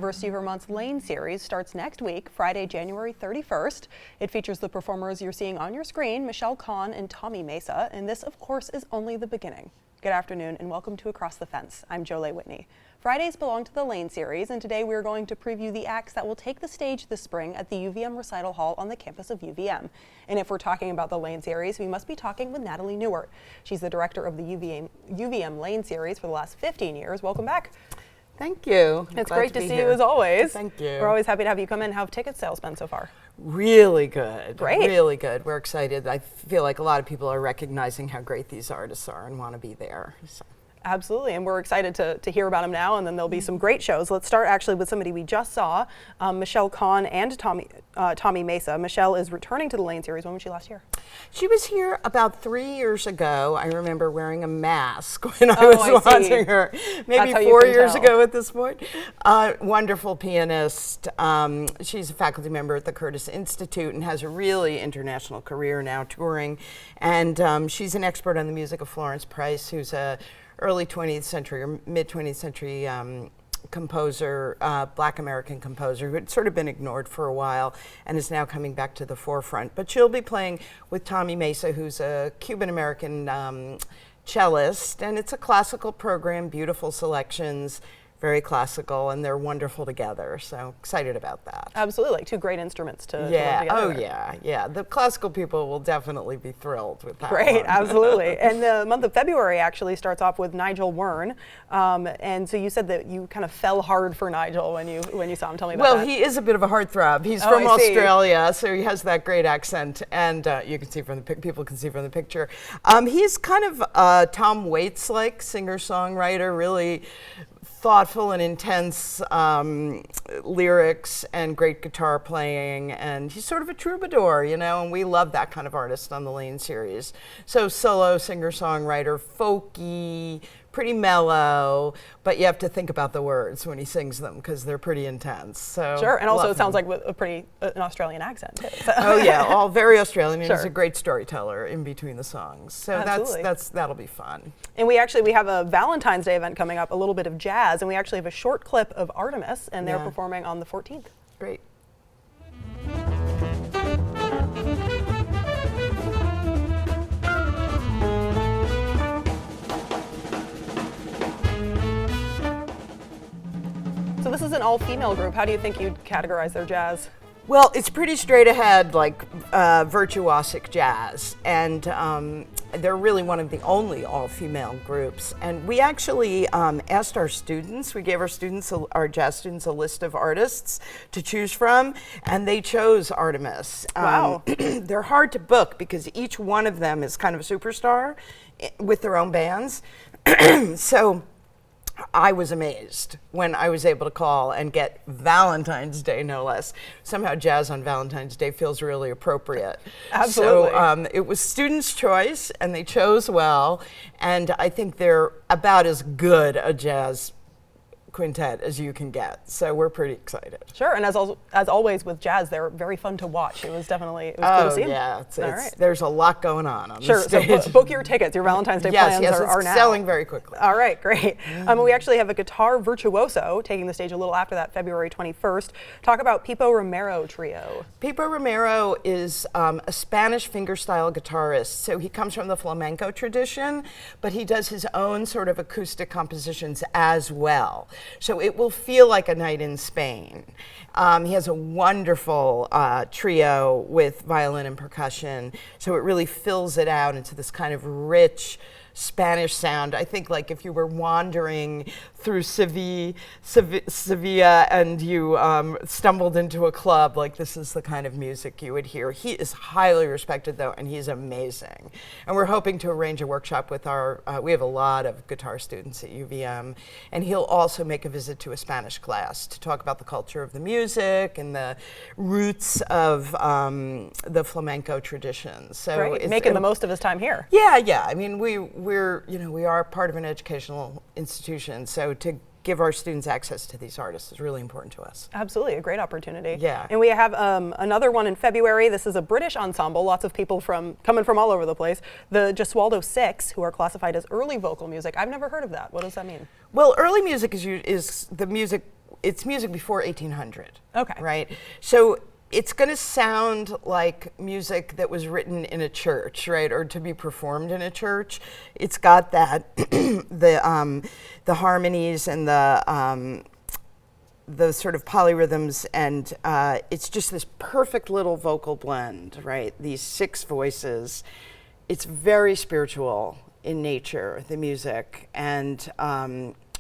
University of Vermont's Lane Series starts next week, Friday, January 31st. It features the performers you're seeing on your screen, Michelle Kahn and Tommy Mesa, and this, of course, is only the beginning. Good afternoon and welcome to Across the Fence. I'm Jolie Whitney. Fridays belong to the Lane Series, and today we're going to preview the acts that will take the stage this spring at the UVM Recital Hall on the campus of UVM. And if we're talking about the Lane Series, we must be talking with Natalie Neuert. She's the director of the UVM Lane Series for the last 15 years. Welcome back. Thank you. It's great to see you as always. Thank you. We're always happy to have you come in. How have ticket sales been so far? Really good. Great. Really good. We're excited. I feel like a lot of people are recognizing how great these artists are and want to be there. So. Absolutely, and we're excited to hear about them now, and then there'll be some great shows. Let's start actually with somebody we just saw, Michelle Kahn and Tommy Mesa. Michelle is returning to the Lane Series. When was she last here? She was here about 3 years ago. I remember wearing a mask when I was watching her. Maybe 4 years ago at this point. Wonderful pianist. She's a faculty member at the Curtis Institute and has a really international career now touring. And she's an expert on the music of Florence Price, who's a early 20th century or mid 20th century composer, Black American composer who had sort of been ignored for a while and is now coming back to the forefront. But she'll be playing with Tommy Mesa, who's a Cuban American cellist, and it's a classical program, beautiful selections, very classical, and they're wonderful together. So excited about that. Absolutely, two great instruments to work together. Oh yeah. The classical people will definitely be thrilled with that. Great, one. Absolutely. And the month of February actually starts off with Nigel Wern. And so you said that you kind of fell hard for Nigel when you saw him. Tell me about that. Well, he is a bit of a heartthrob. He's from Australia, so he has that great accent, and you can see from the people can see from the picture. He's kind of Tom Waits-like singer-songwriter, really thoughtful and intense lyrics and great guitar playing, and he's sort of a troubadour, and we love that kind of artist on the Lane Series. So solo singer-songwriter, folky, pretty mellow, but you have to think about the words when he sings them because they're pretty intense. So sure, and also it sounds like with an Australian accent too. So. Oh yeah, all very Australian. Sure. He's a great storyteller in between the songs. So that'll be fun. And we have a Valentine's Day event coming up, a little bit of jazz, and we actually have a short clip of Artemis, and they're performing on the 14th. Great. So this is an all-female group. How do you think you'd categorize their jazz? Well, it's pretty straight ahead, like virtuosic jazz, and they're really one of the only all-female groups. And we actually asked our students, we gave our jazz students a list of artists to choose from, and they chose Artemis. Wow. They're hard to book because each one of them is kind of a superstar with their own bands. So I was amazed when I was able to call and get Valentine's Day, no less. Somehow jazz on Valentine's Day feels really appropriate. Absolutely. So it was students' choice, and they chose well, and I think they're about as good a jazz quintet as you can get. So we're pretty excited. Sure, and as always with jazz, they're very fun to watch. It was cool to see them. Yeah, there's a lot going on the stage. So book your tickets. Your Valentine's Day plans are now. Selling very quickly. All right, great. We actually have a guitar virtuoso taking the stage a little after that, February 21st. Talk about Pipo Romero Trio. Pipo Romero is a Spanish fingerstyle guitarist. So he comes from the flamenco tradition, but he does his own sort of acoustic compositions as well. So it will feel like a night in Spain. He has a wonderful trio with violin and percussion, so it really fills it out into this kind of rich Spanish sound. I think like if you were wandering through Sevilla and you stumbled into a club, like this is the kind of music you would hear. He is highly respected though, and he's amazing. And we're hoping to arrange a workshop with we have a lot of guitar students at UVM, and he'll also make a visit to a Spanish class to talk about the culture of the music and the roots of the flamenco traditions. So great. Making the most of his time here. Yeah. I mean, we are part of an educational institution, so to give our students access to these artists is really important to us. Absolutely, a great opportunity. Yeah. And we have another one in February. This is a British ensemble, lots of people coming from all over the place. The Gesualdo Six, who are classified as early vocal music. I've never heard of that. What does that mean? Well, early music is the music it's music before 1800. Okay. Right? So it's going to sound like music that was written in a church, right, or to be performed in a church. It's got that the harmonies and the sort of polyrhythms, and it's just this perfect little vocal blend, right? These 6 voices. It's very spiritual in nature, the music, and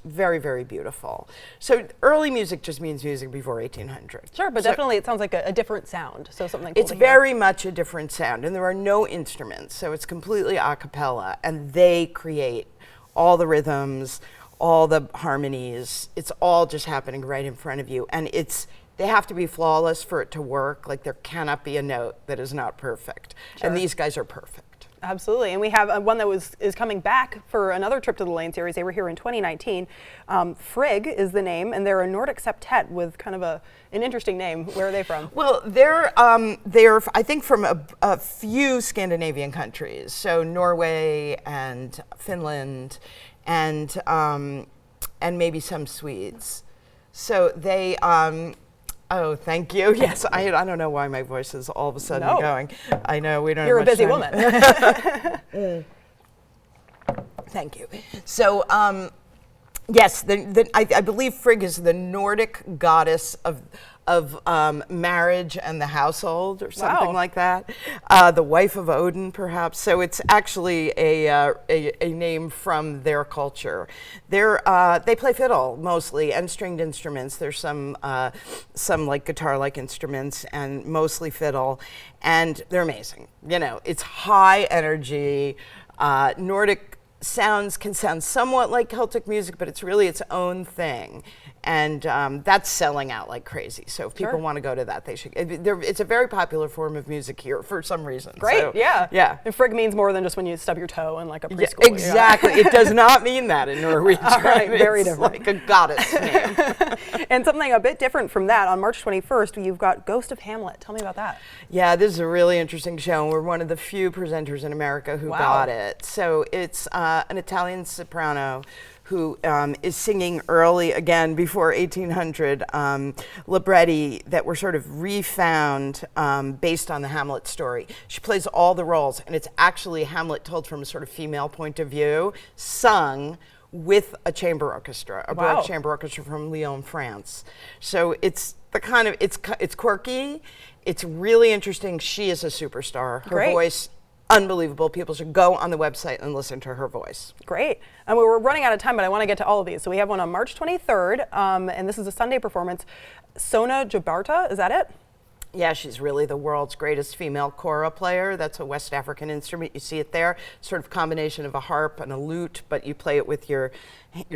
very, very beautiful. So early music just means music before 1800. Sure, but definitely it sounds like a different sound, so something cool It's to hear. very much a different sound, and there are no instruments, so it's completely a cappella, and they create all the rhythms, all the harmonies. It's all just happening right in front of you, and they have to be flawless for it to work. Like, there cannot be a note that is not perfect, Sure. and these guys are perfect. Absolutely, and we have one that is coming back for another trip to the Lane series. They were here in 2019. Frigg is the name, and they're a Nordic septet with kind of an interesting name. Where are they from? Well, they're I think from a few Scandinavian countries, so Norway and Finland, and maybe some Swedes. So they. Oh, thank you. Yes, I don't know why my voice is all of a sudden going. I know we don't. You're a have much busy time. woman. Thank you. So, yes, I believe Frigg is the Nordic goddess of marriage and the household, or something like that. The wife of Odin, perhaps. So it's actually a name from their culture. They play fiddle mostly and stringed instruments. There's some like guitar-like instruments and mostly fiddle, and they're amazing. You know, it's high energy. Nordic sounds can sound somewhat like Celtic music, but it's really its own thing. And that's selling out like crazy. So if people want to go to that, they should. It's a very popular form of music here for some reason. Great, so, yeah. Yeah. And Frigg means more than just when you stub your toe in like a preschool. Yeah, exactly. It does not mean that in Norwegian. All right, very it's different. like a goddess name. And something a bit different from that, on March 21st, you've got Ghost of Hamlet. Tell me about that. Yeah, this is a really interesting show, and we're one of the few presenters in America who got it. So it's an Italian soprano who is singing early, again, before 1800, libretti that were sort of refound based on the Hamlet story. She plays all the roles, and it's actually Hamlet told from a sort of female point of view, sung with a chamber orchestra, a Baroque chamber orchestra from Lyon, France. So it's the kind of, it's quirky, it's really interesting. She is a superstar. Her voice, unbelievable. People should go on the website and listen to her voice. Great. And we're running out of time, but I want to get to all of these. So we have one on March 23rd, and this is a Sunday performance. Sona Jabarta, is that it? Yeah, she's really the world's greatest female kora player. That's a West African instrument. You see it there, sort of combination of a harp and a lute, but you play it with your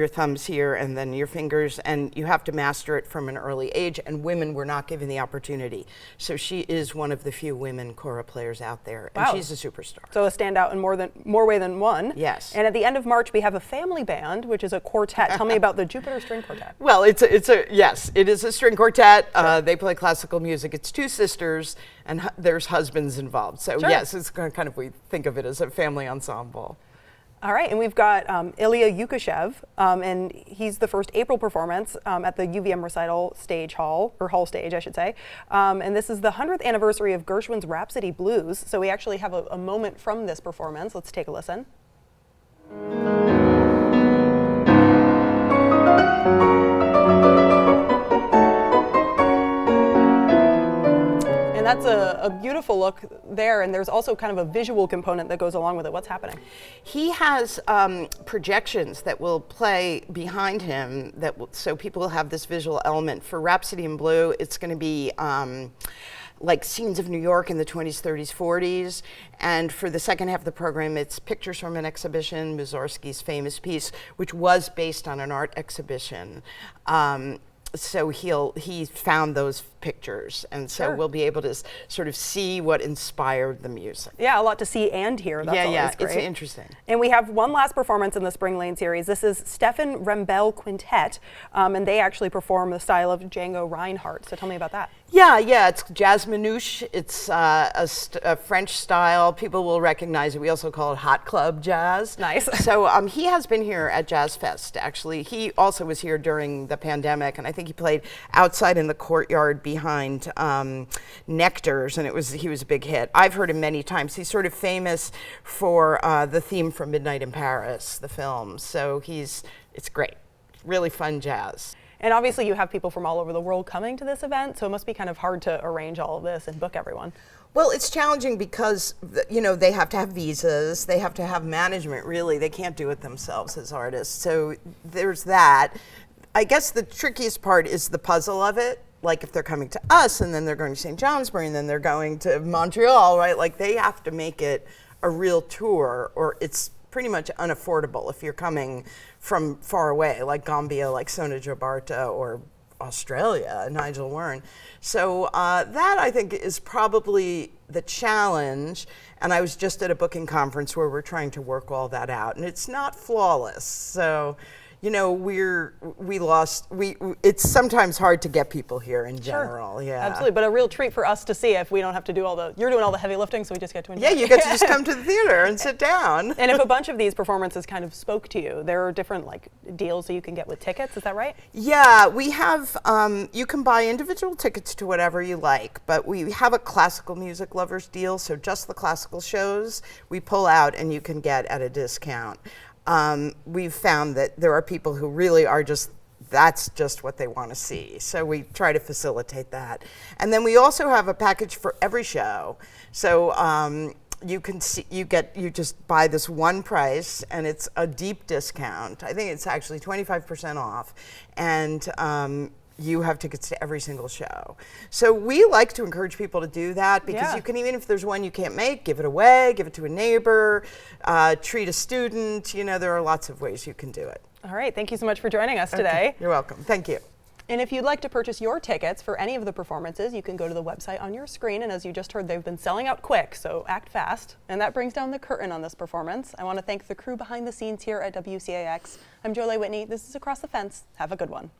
thumbs here and then your fingers, and you have to master it from an early age, and women were not given the opportunity. So she is one of the few women kora players out there, and she's a superstar. So a standout in more way than one. Yes. And at the end of March, we have a family band, which is a quartet. Tell me about the Jupiter String Quartet. Well, yes, it is a string quartet. They play classical music. It's 2 sisters, and there's husbands involved. So yes, it's kind of, we think of it as a family ensemble. All right, and we've got Ilya Yukashev, and he's the first April performance at the UVM Recital Stage Hall, or Hall Stage, I should say. And this is the 100th anniversary of Gershwin's Rhapsody Blues. So we actually have a moment from this performance. Let's take a listen. And that's a beautiful look there, and there's also kind of a visual component that goes along with it. What's happening? He has projections that will play behind him, so people will have this visual element. For Rhapsody in Blue, it's going to be like scenes of New York in the 20s, 30s, 40s. And for the second half of the program, it's pictures from an exhibition, Mussorgsky's famous piece, which was based on an art exhibition. So he found those pictures, and so Sure. we'll be able to sort of see what inspired the music. Yeah, a lot to see and hear. That's always great. It's interesting. And we have one last performance in the Spring Lane series. This is Stefan Rembel Quintet, and they actually perform the style of Django Reinhardt. So tell me about that. Yeah, it's jazz manouche. It's a French style. People will recognize it. We also call it hot club jazz. Nice. So he has been here at Jazz Fest, actually. He also was here during the pandemic, and I think he played outside in the courtyard behind Nectar's, and he was a big hit. I've heard him many times. He's sort of famous for the theme from Midnight in Paris, the film. So it's great. Really fun jazz. And obviously you have people from all over the world coming to this event, so it must be kind of hard to arrange all of this and book everyone. Well, it's challenging because, they have to have visas, they have to have management, really. They can't do it themselves as artists. So there's that. I guess the trickiest part is the puzzle of it. Like if they're coming to us and then they're going to St. Johnsbury and then they're going to Montreal, right? Like they have to make it a real tour, or it's pretty much unaffordable if you're coming from far away, like Gambia, like Sona Jobarta, or Australia, Nigel Wern. So that I think is probably the challenge. And I was just at a booking conference where we're trying to work all that out, and it's not flawless. So, it's sometimes hard to get people here in general. Sure. Yeah, Absolutely, but a real treat for us to see if we don't have to do you're doing all the heavy lifting, so we just get to enjoy. Yeah, you get to just come to the theater and sit down. And if a bunch of these performances kind of spoke to you, there are different deals that you can get with tickets, is that right? Yeah, we have, you can buy individual tickets to whatever you like, but we have a classical music lovers deal, so just the classical shows we pull out and you can get at a discount. We've found that there are people who really are that's just what they want to see. So we try to facilitate that. And then we also have a package for every show. So you just buy this one price and it's a deep discount. I think it's actually 25% off. And you have tickets to every single show. So we like to encourage people to do that because you can, even if there's one you can't make, give it away, give it to a neighbor, treat a student. There are lots of ways you can do it. All right, thank you so much for joining us today. You're welcome. Thank you. And if you'd like to purchase your tickets for any of the performances, you can go to the website on your screen. And as you just heard, they've been selling out quick, so act fast. And that brings down the curtain on this performance. I want to thank the crew behind the scenes here at WCAX. I'm Jolie Whitney. This is Across the Fence. Have a good one.